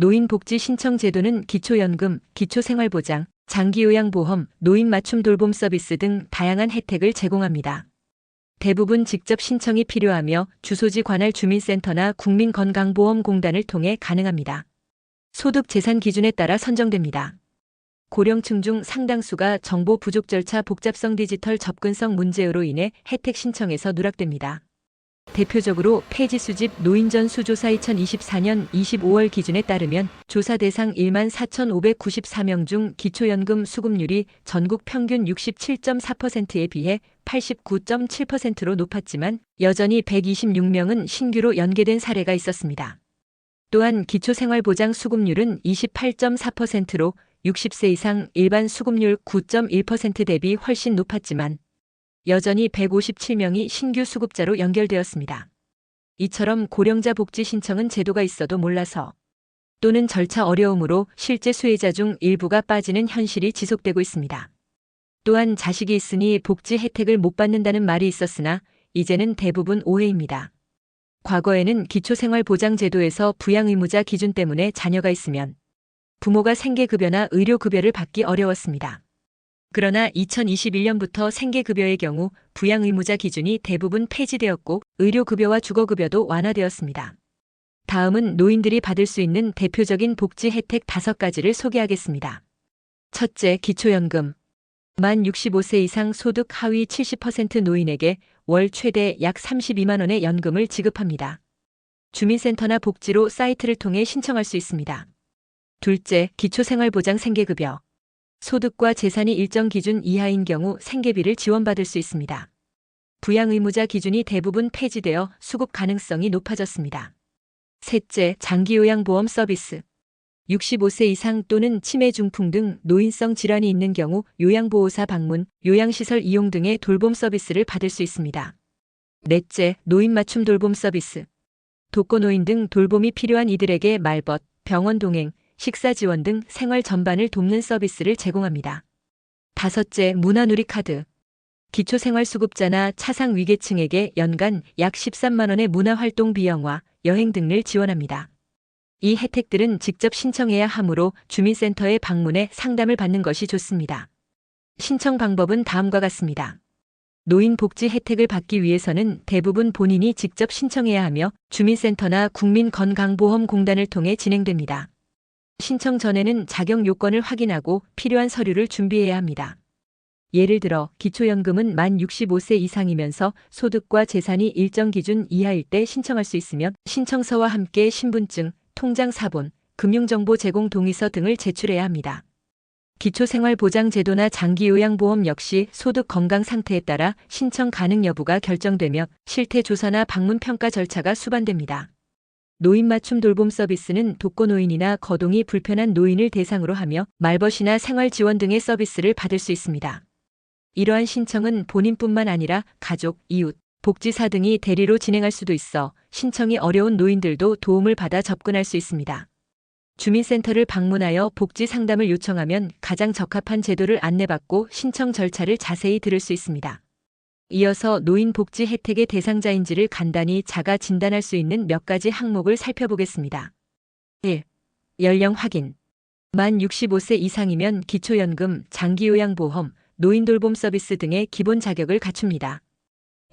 노인복지 신청 제도는 기초연금, 기초생활보장, 장기요양보험, 노인 맞춤 돌봄 서비스 등 다양한 혜택을 제공합니다. 대부분 직접 신청이 필요하며 주소지 관할 주민센터나 국민건강보험공단을 통해 가능합니다. 소득 재산 기준에 따라 선정됩니다. 고령층 중 상당수가 정보 부족 절차 복잡성 디지털 접근성 문제로 인해 혜택 신청에서 누락됩니다. 대표적으로 폐지 수집 노인전 수조사 2024년 25월 기준에 따르면 조사 대상 14,594명 중 기초연금 수급률이 전국 평균 67.4%에 비해 89.7%로 높았지만 여전히 126명은 신규로 연계된 사례가 있었습니다. 또한 기초생활보장 수급률은 28.4%로 60세 이상 일반 수급률 9.1% 대비 훨씬 높았지만 여전히 157명이 신규 수급자로 연결되었습니다. 이처럼 고령자 복지 신청은 제도가 있어도 몰라서 또는 절차 어려움으로 실제 수혜자 중 일부가 빠지는 현실이 지속되고 있습니다. 또한 자식이 있으니 복지 혜택을 못 받는다는 말이 있었으나 이제는 대부분 오해입니다. 과거에는 기초생활보장제도에서 부양의무자 기준 때문에 자녀가 있으면 부모가 생계급여나 의료급여를 받기 어려웠습니다. 그러나 2021년부터 생계급여의 경우 부양의무자 기준이 대부분 폐지되었고 의료급여와 주거급여도 완화되었습니다. 다음은 노인들이 받을 수 있는 대표적인 복지 혜택 5가지를 소개하겠습니다. 첫째, 기초연금. 만 65세 이상 소득 하위 70% 노인에게 월 최대 약 32만 원의 연금을 지급합니다. 주민센터나 복지로 사이트를 통해 신청할 수 있습니다. 둘째, 기초생활보장 생계급여. 소득과 재산이 일정 기준 이하인 경우 생계비를 지원받을 수 있습니다. 부양의무자 기준이 대부분 폐지되어 수급 가능성이 높아졌습니다. 셋째, 장기요양보험 서비스. 65세 이상 또는 치매 중풍 등 노인성 질환이 있는 경우 요양보호사 방문, 요양시설 이용 등의 돌봄 서비스를 받을 수 있습니다. 넷째, 노인 맞춤 돌봄 서비스. 독거노인 등 돌봄이 필요한 이들에게 말벗, 병원 동행, 식사 지원 등 생활 전반을 돕는 서비스를 제공합니다. 다섯째, 문화누리카드. 기초생활수급자나 차상위계층에게 연간 약 13만 원의 문화활동 비용과 여행 등을 지원합니다. 이 혜택들은 직접 신청해야 하므로 주민센터에 방문해 상담을 받는 것이 좋습니다. 신청 방법은 다음과 같습니다. 노인 복지 혜택을 받기 위해서는 대부분 본인이 직접 신청해야 하며 주민센터나 국민건강보험공단을 통해 진행됩니다. 신청 전에는 자격 요건을 확인하고 필요한 서류를 준비해야 합니다. 예를 들어 기초연금은 만 65세 이상이면서 소득과 재산이 일정 기준 이하일 때 신청할 수 있으며 신청서와 함께 신분증, 통장 사본, 금융정보 제공 동의서 등을 제출해야 합니다. 기초생활보장제도나 장기요양보험 역시 소득 건강 상태에 따라 신청 가능 여부가 결정되며 실태조사나 방문평가 절차가 수반됩니다. 노인 맞춤 돌봄 서비스는 독거노인이나 거동이 불편한 노인을 대상으로 하며 말벗이나 생활지원 등의 서비스를 받을 수 있습니다. 이러한 신청은 본인뿐만 아니라 가족, 이웃, 복지사 등이 대리로 진행할 수도 있어 신청이 어려운 노인들도 도움을 받아 접근할 수 있습니다. 주민센터를 방문하여 복지 상담을 요청하면 가장 적합한 제도를 안내받고 신청 절차를 자세히 들을 수 있습니다. 이어서 노인 복지 혜택의 대상자인지를 간단히 자가 진단할 수 있는 몇 가지 항목을 살펴보겠습니다. 1. 연령 확인. 만 65세 이상이면 기초연금, 장기요양보험, 노인돌봄 서비스 등의 기본 자격을 갖춥니다.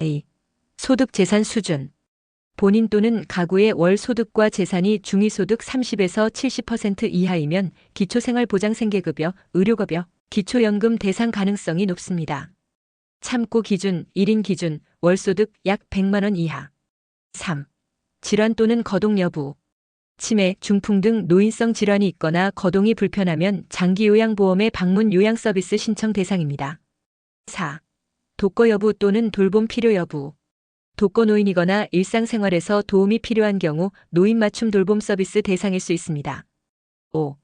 A. 소득 재산 수준. 본인 또는 가구의 월 소득과 재산이 중위소득 30에서 70% 이하이면 기초생활보장생계급여, 의료급여, 기초연금 대상 가능성이 높습니다. 참고 기준, 1인 기준, 월소득 약 100만 원 이하. 3. 질환 또는 거동 여부. 치매, 중풍 등 노인성 질환이 있거나 거동이 불편하면 장기요양보험의 방문 요양 서비스 신청 대상입니다. 4. 독거 여부 또는 돌봄 필요 여부. 독거노인이거나 일상생활에서 도움이 필요한 경우 노인 맞춤 돌봄 서비스 대상일 수 있습니다. 5.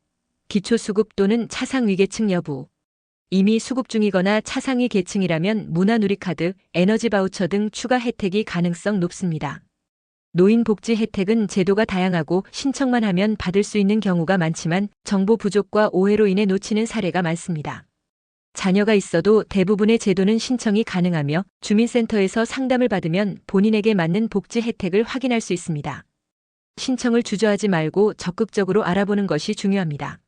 기초수급 또는 차상위계층 여부. 이미 수급 중이거나 차상위 계층이라면 문화누리카드, 에너지 바우처 등 추가 혜택이 가능성 높습니다. 노인 복지 혜택은 제도가 다양하고 신청만 하면 받을 수 있는 경우가 많지만 정보 부족과 오해로 인해 놓치는 사례가 많습니다. 자녀가 있어도 대부분의 제도는 신청이 가능하며 주민센터에서 상담을 받으면 본인에게 맞는 복지 혜택을 확인할 수 있습니다. 신청을 주저하지 말고 적극적으로 알아보는 것이 중요합니다.